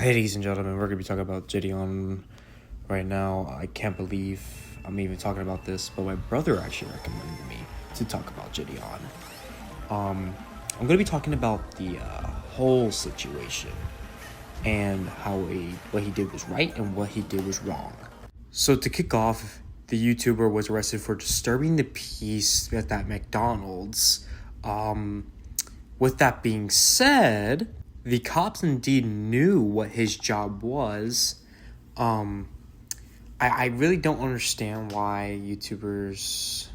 Ladies and gentlemen, we're going to be talking about Jidion right now. I can't believe I'm even talking about this, but my brother actually recommended me to talk about Jidion. I'm going to be talking about the whole situation and what he did was right and what he did was wrong. So to kick off, the YouTuber was arrested for disturbing the peace at that McDonald's. With that being said, the cops indeed knew what his job was. I really don't understand why YouTubers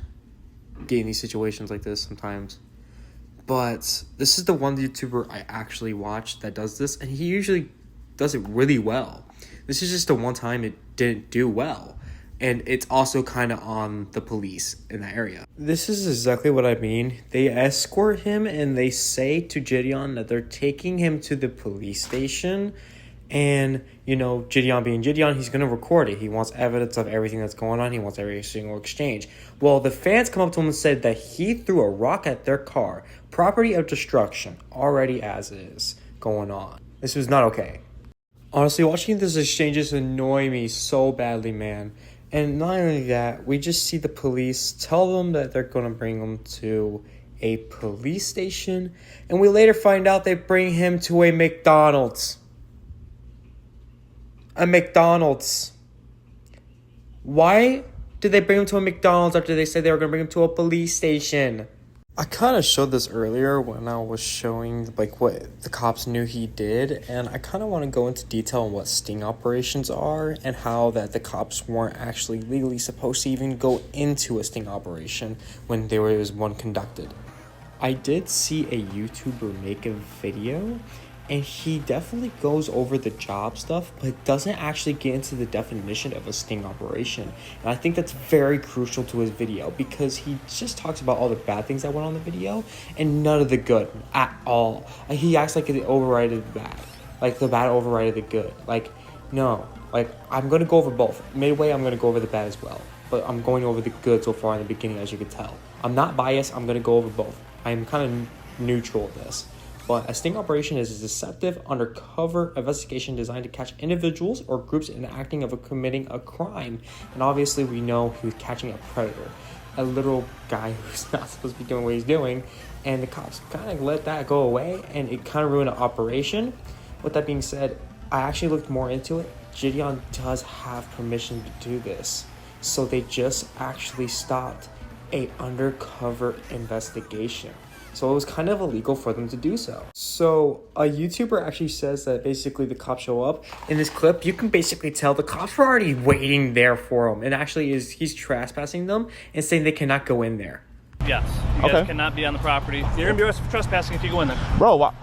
get in these situations like this sometimes. But this is the one YouTuber I actually watch that does this, and he usually does it really well. This is just the one time it didn't do well. And it's also kind of on the police in that area. This is exactly what I mean. They escort him and they say to Jidion that they're taking him to the police station. And, Jidion being Jidion, he's going to record it. He wants evidence of everything that's going on. He wants every single exchange. Well, the fans come up to him and said that he threw a rock at their car. Property of destruction, already as is, going on. This was not okay. Honestly, watching these exchanges annoy me so badly, man. And not only that, we just see the police tell them that they're going to bring him to a police station. And we later find out they bring him to a McDonald's. A McDonald's. Why did they bring him to a McDonald's after they said they were going to bring him to a police station? I kind of showed this earlier when I was showing what the cops knew he did, and I kind of want to go into detail on what sting operations are and how that the cops weren't actually legally supposed to even go into a sting operation when there was one conducted. I did see a YouTuber make a video, and he definitely goes over the job stuff, but doesn't actually get into the definition of a sting operation. And I think that's very crucial to his video because he just talks about all the bad things that went on the video and none of the good at all. He acts like it overrided the bad. Like the bad overrided the good. No. I'm going to go over both. Midway, I'm going to go over the bad as well. But I'm going over the good so far in the beginning, as you can tell. I'm not biased. I'm going to go over both. I'm kind of neutral with this. But a sting operation is a deceptive, undercover investigation designed to catch individuals or groups in the acting of committing a crime. And obviously we know he was catching a predator, a literal guy who's not supposed to be doing what he's doing. And the cops kind of let that go away, and it kind of ruined the operation. With that being said, I actually looked more into it. Jidion does have permission to do this. So they just actually stopped a undercover investigation. So it was kind of illegal for them to do so. So a YouTuber actually says that basically the cops show up. In this clip, you can basically tell the cops were already waiting there for him. And actually he's trespassing them and saying they cannot go in there. Yes, you guys cannot be on the property. You're going to be arrested for trespassing if you go in there. Bro, why?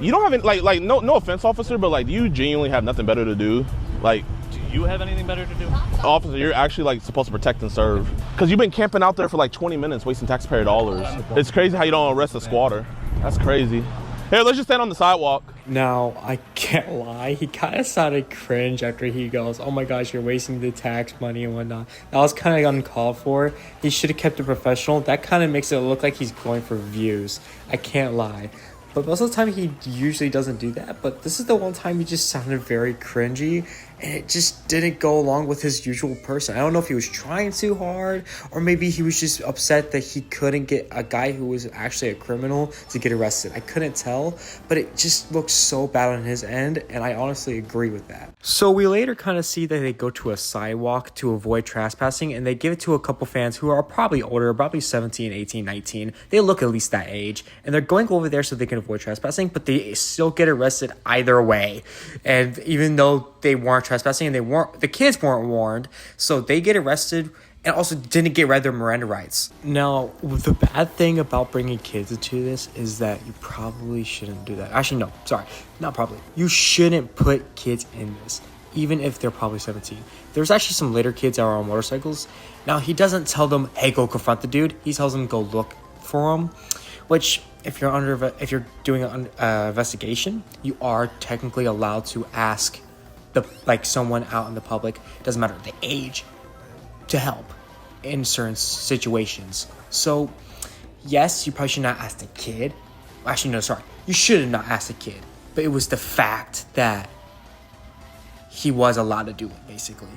You don't have any, no offense, officer, but do you genuinely have nothing better to do? Do you have anything better to do? Officer, you're actually supposed to protect and serve. Because you've been camping out there for 20 minutes wasting taxpayer dollars. It's crazy how you don't arrest a squatter. That's crazy. Here, let's just stand on the sidewalk. Now, I can't lie, he kind of sounded cringe after he goes, oh my gosh, you're wasting the tax money and whatnot. That was kind of uncalled for. He should have kept it professional. That kind of makes it look like he's going for views. I can't lie. But most of the time, he usually doesn't do that. But this is the one time he just sounded very cringy. And it just didn't go along with his usual person. I don't know if he was trying too hard. Or maybe he was just upset that he couldn't get a guy who was actually a criminal to get arrested. I couldn't tell. But it just looked so bad on his end. And I honestly agree with that. So we later kind of see that they go to a sidewalk to avoid trespassing. And they give it to a couple fans who are probably older. Probably 17, 18, 19. They look at least that age. And they're going over there so they can avoid trespassing, but they still get arrested either way. And even though they weren't trespassing and the kids weren't warned, so they get arrested and also didn't get their Miranda rights. Now, the bad thing about bringing kids into this is that you probably shouldn't do that. Actually, no, sorry, not probably. You shouldn't put kids in this, even if they're probably 17. There's actually some later kids that are on motorcycles. Now, he doesn't tell them, hey, go confront the dude. He tells them, go look for him. Which, if you're doing an investigation, you are technically allowed to ask someone out in the public, doesn't matter the age, to help in certain situations. So, yes, you probably should not ask the kid. Actually, no, sorry. You should have not asked the kid. But it was the fact that he was allowed to do it, basically.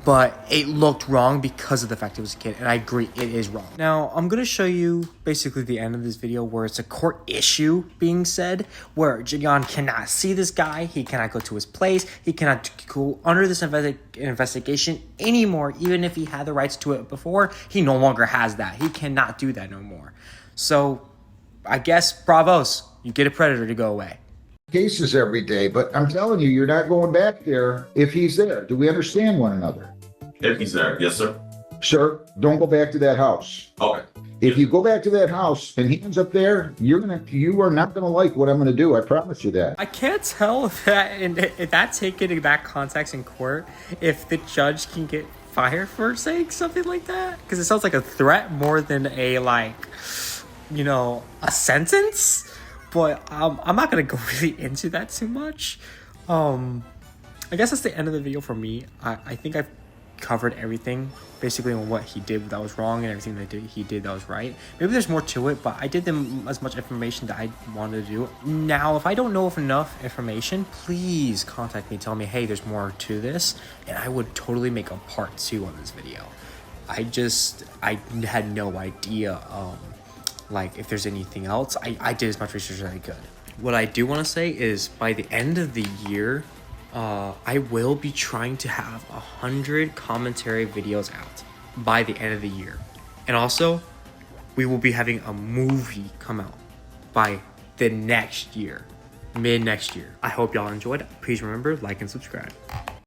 But it looked wrong because of the fact it was a kid, and I agree, it is wrong. Now, I'm gonna show you basically the end of this video where it's a court issue being said, where Jidion cannot see this guy, he cannot go to his place, he cannot go under this investigation anymore, even if he had the rights to it before, he no longer has that. He cannot do that no more. So, I guess, bravos, you get a predator to go away. Cases every day, but I'm telling you, you're not going back there if he's there. Do we understand one another? If he's there, yes, sir. Sir, don't go back to that house. Okay. If you go back to that house and he ends up there, you are not gonna like what I'm gonna do. I promise you that. I can't tell if that's taken in that context in court, if the judge can get fired for saying something like that, because it sounds like a threat more than a, like, you know, a sentence. But I'm not gonna go really into that too much. I guess that's the end of the video for me. I think I've covered everything basically on what he did that was wrong and everything that he did that was right. Maybe there's more to it, but I did them as much information that I wanted to do. Now, if I don't know of enough information, please contact me, tell me, hey, there's more to this, and I would totally make a part 2 on this video. I had no idea like if there's anything else. I did as much research as I could. What I do want to say is by the end of the year, I will be trying to have 100 commentary videos out by the end of the year. And also, we will be having a movie come out by the next year, mid next year. I hope y'all enjoyed. Please remember, like and subscribe.